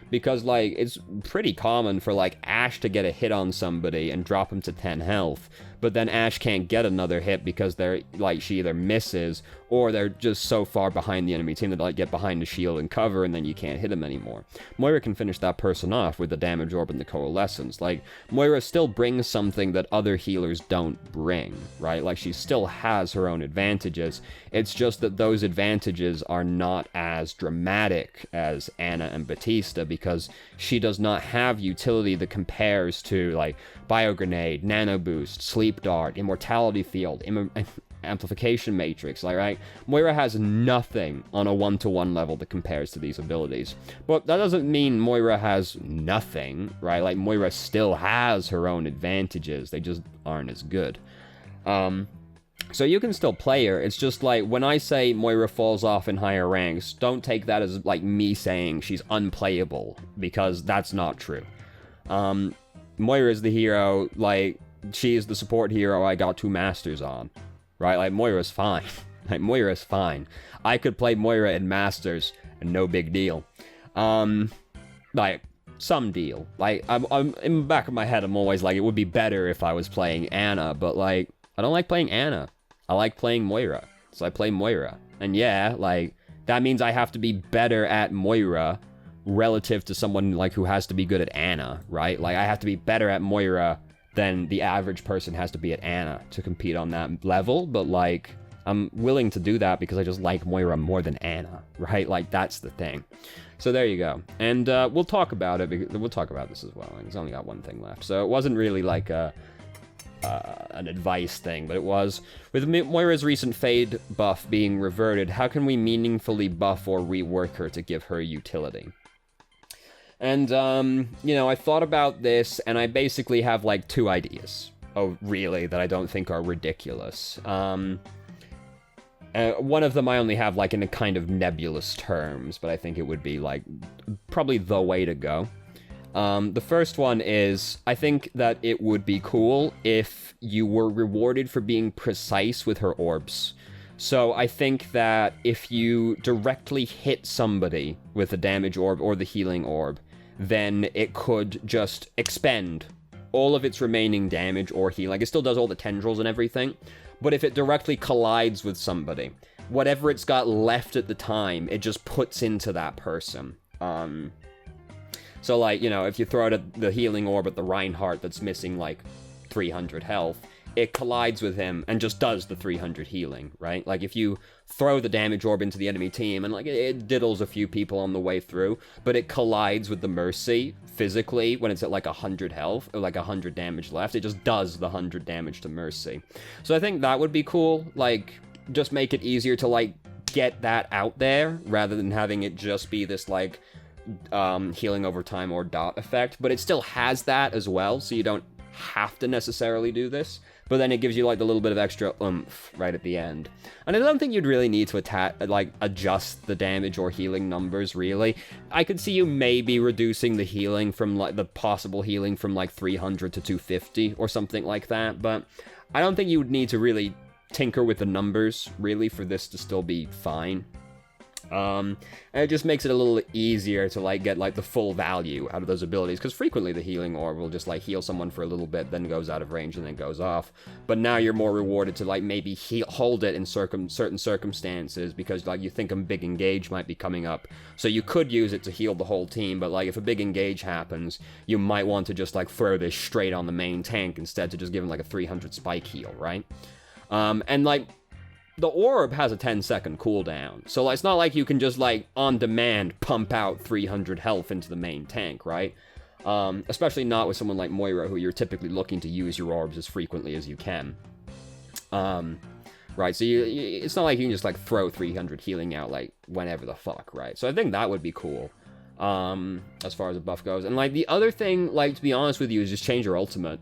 Because, like, it's pretty common for, like, Ashe to get a hit on somebody and drop him to 10 health, but then Ashe can't get another hit because they're, like, she either misses, or they're just so far behind the enemy team that they, like, get behind the shield and cover, and then you can't hit them anymore. Moira can finish that person off with the damage orb and the coalescence. Like, Moira still brings something that other healers don't bring, right? Like, she still has her own advantages. It's just that those advantages are not as dramatic as Ana and Batista, because she does not have utility that compares to, like, Bio Grenade, Nano Boost, Sleep Dart, Immortality Field, Amplification Matrix, like, right? Moira has nothing on a 1-to-1 level that compares to these abilities. But that doesn't mean Moira has nothing, right? Like, Moira still has her own advantages, they just aren't as good. So you can still play her. It's just like, when I say Moira falls off in higher ranks, don't take that as, like, me saying she's unplayable, because that's not true. Moira is the hero, like, she is the support hero I got 2 masters on, right? Like, Moira's fine. Like, Moira's fine. I could play Moira in masters, and no big deal. Like, some deal. Like, I'm in the back of my head, I'm always like, it would be better if I was playing Ana, but, like, I don't like playing Ana. I like playing Moira, so I play Moira. And yeah, like, that means I have to be better at Moira relative to someone, like, who has to be good at Ana, right? Like, I have to be better at Moira than the average person has to be at Ana to compete on that level, but, like, I'm willing to do that because I just like Moira more than Ana, right? Like, that's the thing. So there you go. And we'll talk about it, because we'll talk about this as well. It's only got one thing left, so it wasn't really like an advice thing, but it was. With Moira's recent Fade buff being reverted, how can we meaningfully buff or rework her to give her utility? And, you know, I thought about this, and I basically have, like, 2 ideas. Oh, really? That I don't think are ridiculous. One of them I only have, like, in a kind of nebulous terms, but I think it would be, like, probably the way to go. The first one is, I think that it would be cool if you were rewarded for being precise with her orbs. So I think that if you directly hit somebody with the damage orb or the healing orb, then it could just expend all of its remaining damage or healing. Like, it still does all the tendrils and everything, but if it directly collides with somebody, whatever it's got left at the time, it just puts into that person. So, like, you know, if you throw out the healing orb at the Reinhardt that's missing, like, 300 health, it collides with him and just does the 300 healing, right? Like, if you throw the damage orb into the enemy team, and, like, it diddles a few people on the way through, but it collides with the Mercy physically when it's at, like, 100 health, or, like, 100 damage left, it just does the 100 damage to Mercy. So I think that would be cool, like, just make it easier to, like, get that out there, rather than having it just be this, like, healing over time or dot effect, but it still has that as well, so you don't have to necessarily do this, but then it gives you, like, the little bit of extra oomph right at the end. And I don't think you'd really need to adjust the damage or healing numbers, really. I could see you maybe reducing the healing from, like, the possible healing from, like, 300 to 250 or something like that, but I don't think you would need to really tinker with the numbers, really, for this to still be fine. And it just makes it a little easier to, like, get, like, the full value out of those abilities, because frequently the healing orb will just, like, heal someone for a little bit, then goes out of range, and then goes off. But now you're more rewarded to, like, maybe hold it in certain circumstances, because, like, you think a big engage might be coming up, so you could use it to heal the whole team, but, like, if a big engage happens, you might want to just, like, throw this straight on the main tank instead to just give him, like, a 300 spike heal, right? And, like, the orb has a 10-second cooldown, so, like, it's not like you can just, like, on demand pump out 300 health into the main tank, right? Especially not with someone like Moira, who you're typically looking to use your orbs as frequently as you can. Right, so it's not like you can just, like, throw 300 healing out, like, whenever the fuck, right? So I think that would be cool, as far as the buff goes. And, like, the other thing, like, to be honest with you, is just change your ultimate.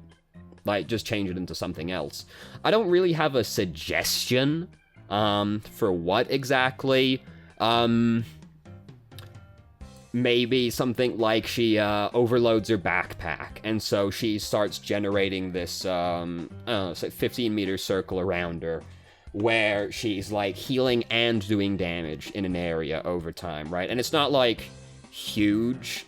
Like, just change it into something else. I don't really have a suggestion for what exactly. Maybe something like she overloads her backpack, and so she starts generating this 15-meter circle around her where she's, like, healing and doing damage in an area over time, right? And it's not, like, huge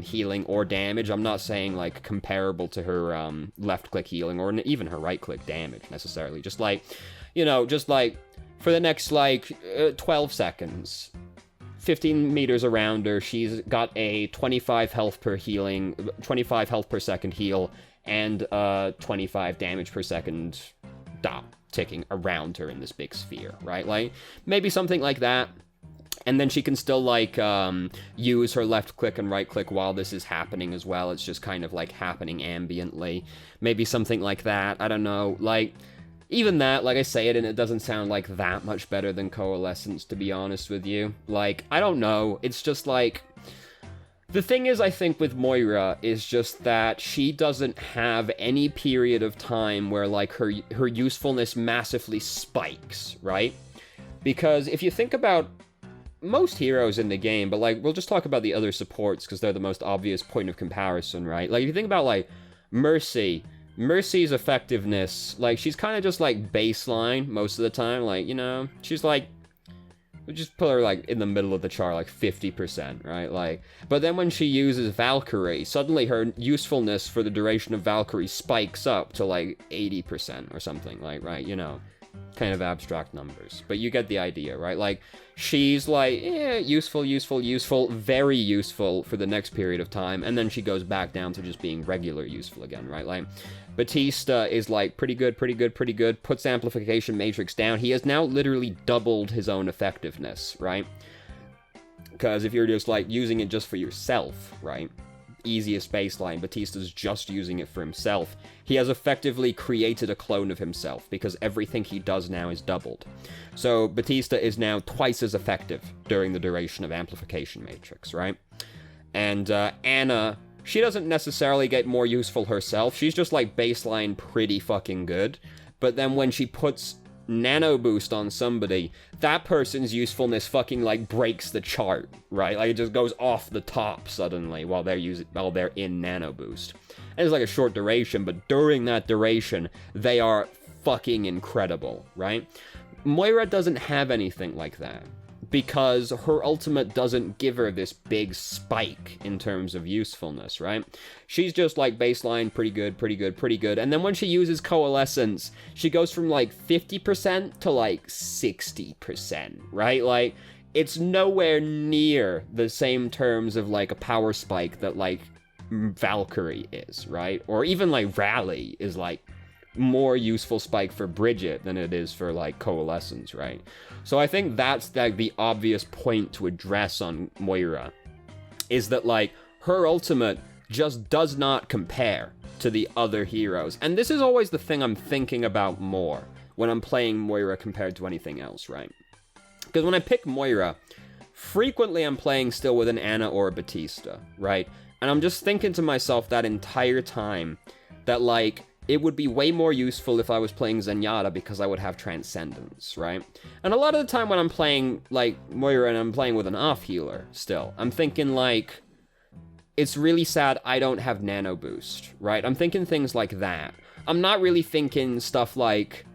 healing or damage. I'm not saying, like, comparable to her left-click healing or even her right-click damage, necessarily. Just, like, you know, just, like, for the next, like, 12 seconds, 15 meters around her, she's got a 25 health per second heal, and 25 damage per second dot ticking around her in this big sphere, right? Like, maybe something like that. And then she can still, like, use her left click and right click while this is happening as well. It's just kind of, like, happening ambiently. Maybe something like that. I don't know. Like, even that, like I say it, and it doesn't sound like that much better than Coalescence, to be honest with you. Like, I don't know. It's just, like... The thing is, I think, with Moira, is just that she doesn't have any period of time where, like, her usefulness massively spikes, right? Because if you think about most heroes in the game, but, like, we'll just talk about the other supports, because they're the most obvious point of comparison, right? Like, if you think about, like, Mercy's effectiveness, like, she's kind of just, like, baseline most of the time, like, you know, she's, like, we just put her, like, in the middle of the chart, like, 50%, right? Like, but then when she uses Valkyrie, suddenly her usefulness for the duration of Valkyrie spikes up to, like, 80% or something, like, right? You know, kind of abstract numbers. But you get the idea, right? Like, she's, like, useful, very useful for the next period of time, and then she goes back down to just being regular useful again, right? Like, Batista is, like, pretty good, puts Amplification Matrix down. He has now literally doubled his own effectiveness, right? Because if you're just, like, using it just for yourself, right? Easiest baseline, Batista's just using it for himself. He has effectively created a clone of himself, because everything he does now is doubled. So, Batista is now twice as effective during the duration of Amplification Matrix, right? And, Ana... She doesn't necessarily get more useful herself. She's just, like, baseline pretty fucking good. But then when she puts Nano Boost on somebody, that person's usefulness fucking, like, breaks the chart, right? Like, it just goes off the top suddenly while they're in Nano Boost. And it's, like, a short duration, but during that duration, they are fucking incredible, right? Moira doesn't have anything like that, because her ultimate doesn't give her this big spike in terms of usefulness, right? She's just, like, baseline, pretty good, and then when she uses Coalescence, she goes from, like, 50% to, like, 60%, right? Like, it's nowhere near the same terms of, like, a power spike that, like, Valkyrie is, right? Or even, like, Rally is, like, more useful spike for Bridget than it is for, like, Coalescence, right? So I think that's, like, the obvious point to address on Moira, is that, like, her ultimate just does not compare to the other heroes. And this is always the thing I'm thinking about more when I'm playing Moira compared to anything else, right? Because when I pick Moira, frequently I'm playing still with an Ana or a Batista, right? And I'm just thinking to myself that entire time that, like, it would be way more useful if I was playing Zenyatta, because I would have Transcendence, right? And a lot of the time when I'm playing, like, Moira and I'm playing with an off-healer still, I'm thinking, like, it's really sad I don't have Nano Boost, right? I'm thinking things like that. I'm not really thinking stuff like,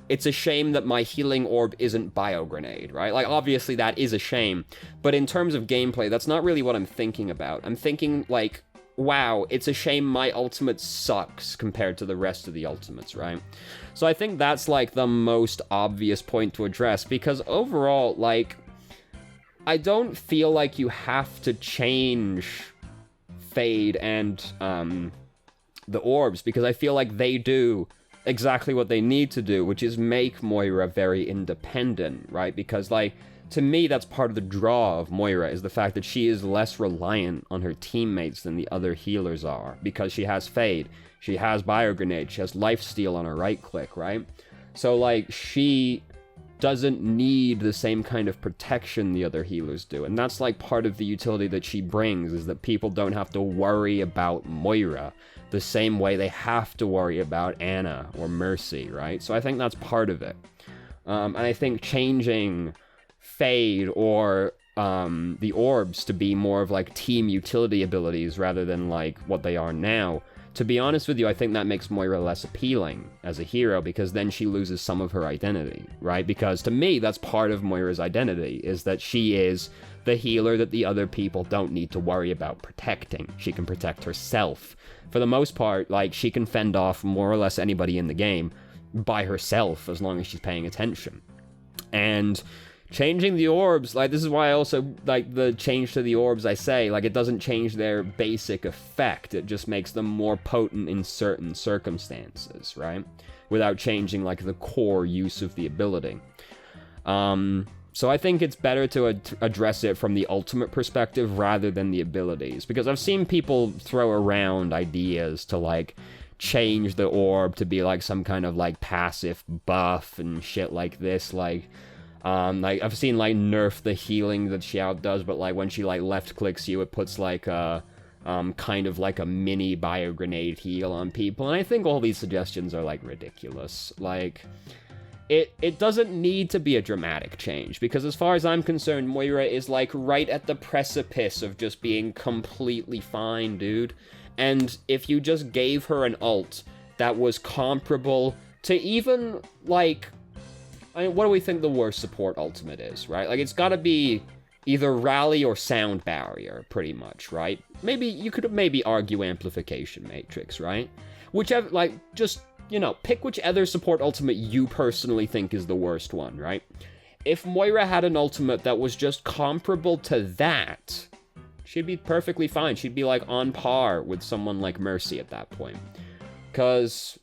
it's a shame that my healing orb isn't Bio Grenade, right? Like, obviously that is a shame, but in terms of gameplay, that's not really what I'm thinking about. I'm thinking, like, wow, it's a shame my ultimate sucks compared to the rest of the ultimates, right? So I think that's, like, the most obvious point to address, because overall, like, I don't feel like you have to change Fade and, the orbs, because I feel like they do exactly what they need to do, which is make Moira very independent, right? Because, like, to me, that's part of the draw of Moira, is the fact that she is less reliant on her teammates than the other healers are, because she has Fade, she has Bio Grenade, she has Lifesteal on her right click, right? So, like, she doesn't need the same kind of protection the other healers do, and that's, like, part of the utility that she brings, is that people don't have to worry about Moira the same way they have to worry about Ana or Mercy, right? So I think that's part of it. And I think changing Fade or the orbs to be more of, like, team utility abilities rather than, like, what they are now, to be honest with you, I think that makes Moira less appealing as a hero, because then she loses some of her identity, right? Because to me, that's part of Moira's identity, is that she is the healer that the other people don't need to worry about protecting. She can protect herself. For the most part, like, she can fend off more or less anybody in the game by herself, as long as she's paying attention. And changing the orbs, like, this is why I also like the change to the orbs. I say, like, it doesn't change their basic effect, it just makes them more potent in certain circumstances, right? Without changing, like, the core use of the ability. So I think it's better to address it from the ultimate perspective rather than the abilities, because I've seen people throw around ideas to, like, change the orb to be, like, some kind of, like, passive buff and shit like this, like I've seen, like, nerf the healing that she outdoes, but, like, when she, like, left-clicks you, it puts, like, a, kind of, like, a mini bio-grenade heal on people, and I think all these suggestions are, like, ridiculous. Like, it doesn't need to be a dramatic change, because as far as I'm concerned, Moira is, like, right at the precipice of just being completely fine, dude. And if you just gave her an ult that was comparable to even, like, I mean, what do we think the worst support ultimate is, right? Like, it's gotta be either Rally or Sound Barrier, pretty much, right? Maybe, you could maybe argue Amplification Matrix, right? Whichever, like, just, you know, pick which other support ultimate you personally think is the worst one, right? If Moira had an ultimate that was just comparable to that, she'd be perfectly fine. She'd be, like, on par with someone like Mercy at that point. Because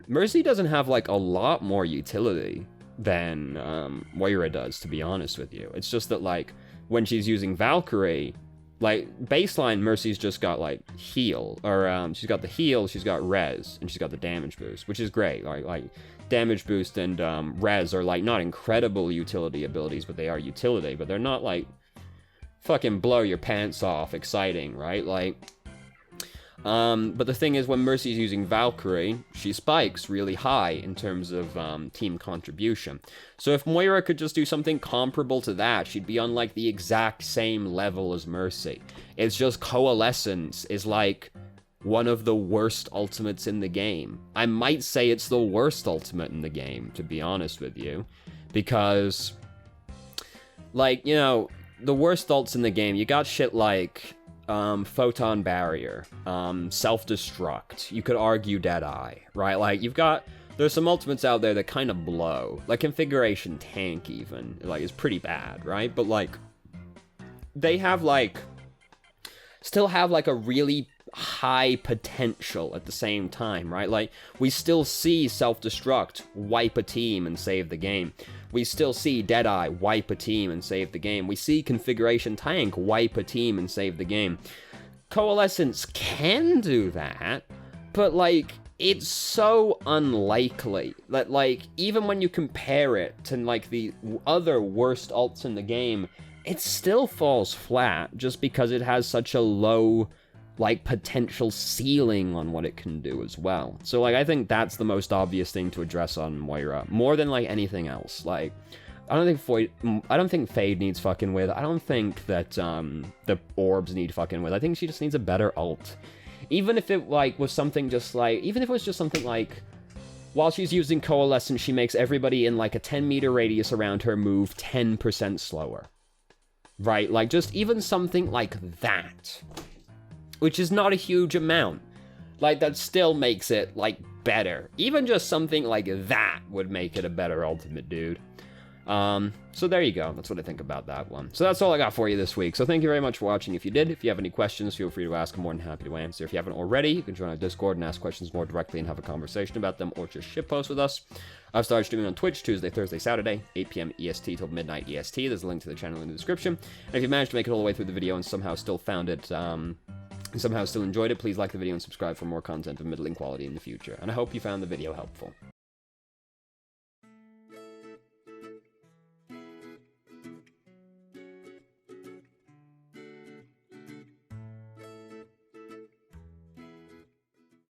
Mercy doesn't have, like, a lot more utility than Moira does, to be honest with you. It's just that, like, when she's using Valkyrie, like, baseline, Mercy's just got, like, heal, or, she's got the heal, she's got res, and she's got the damage boost, which is great. Like damage boost and, res are, like, not incredible utility abilities, but they are utility, but they're not, like, fucking blow your pants off exciting, right? Like, but the thing is, when Mercy's using Valkyrie, she spikes really high in terms of team contribution. So if Moira could just do something comparable to that, she'd be on, like, the exact same level as Mercy. It's just Coalescence is, like, one of the worst ultimates in the game. I might say it's the worst ultimate in the game, to be honest with you. Because, like, you know, the worst ults in the game, you got shit like Photon Barrier, Self-Destruct, you could argue Deadeye, right? Like, there's some ultimates out there that kind of blow, like Configuration Tank even, like, is pretty bad, right? But, like, they have, like, still have, like, a really high potential at the same time, right? Like, we still see Self-Destruct wipe a team and save the game. We still see Deadeye wipe a team and save the game. We see Configuration Tank wipe a team and save the game. Coalescence can do that, but, like, it's so unlikely that, like, even when you compare it to, like, the other worst ults in the game, it still falls flat just because it has such a low, like, potential ceiling on what it can do as well. So, like, I think that's the most obvious thing to address on Moira, more than, like, anything else. Like, I don't think Fade needs fucking with. I don't think that the orbs need fucking with. I think she just needs a better ult. Even if it, like, was something just like, even if it was just something like, while she's using Coalescence, she makes everybody in, like, a 10-meter radius around her move 10% slower. Right? Like, just even something like that. Which is not a huge amount. Like, that still makes it, like, better. Even just something like that would make it a better ultimate, dude. So there you go. That's what I think about that one. So that's all I got for you this week. So thank you very much for watching. If you did, if you have any questions, feel free to ask. I'm more than happy to answer. If you haven't already, you can join our Discord and ask questions more directly and have a conversation about them, or just shitpost with us. I've started streaming on Twitch Tuesday, Thursday, Saturday, 8 p.m. EST till midnight EST. There's a link to the channel in the description. And if you managed to make it all the way through the video and somehow still found it, somehow still enjoyed it, please like the video and subscribe for more content of middling quality in the future. And I hope you found the video helpful.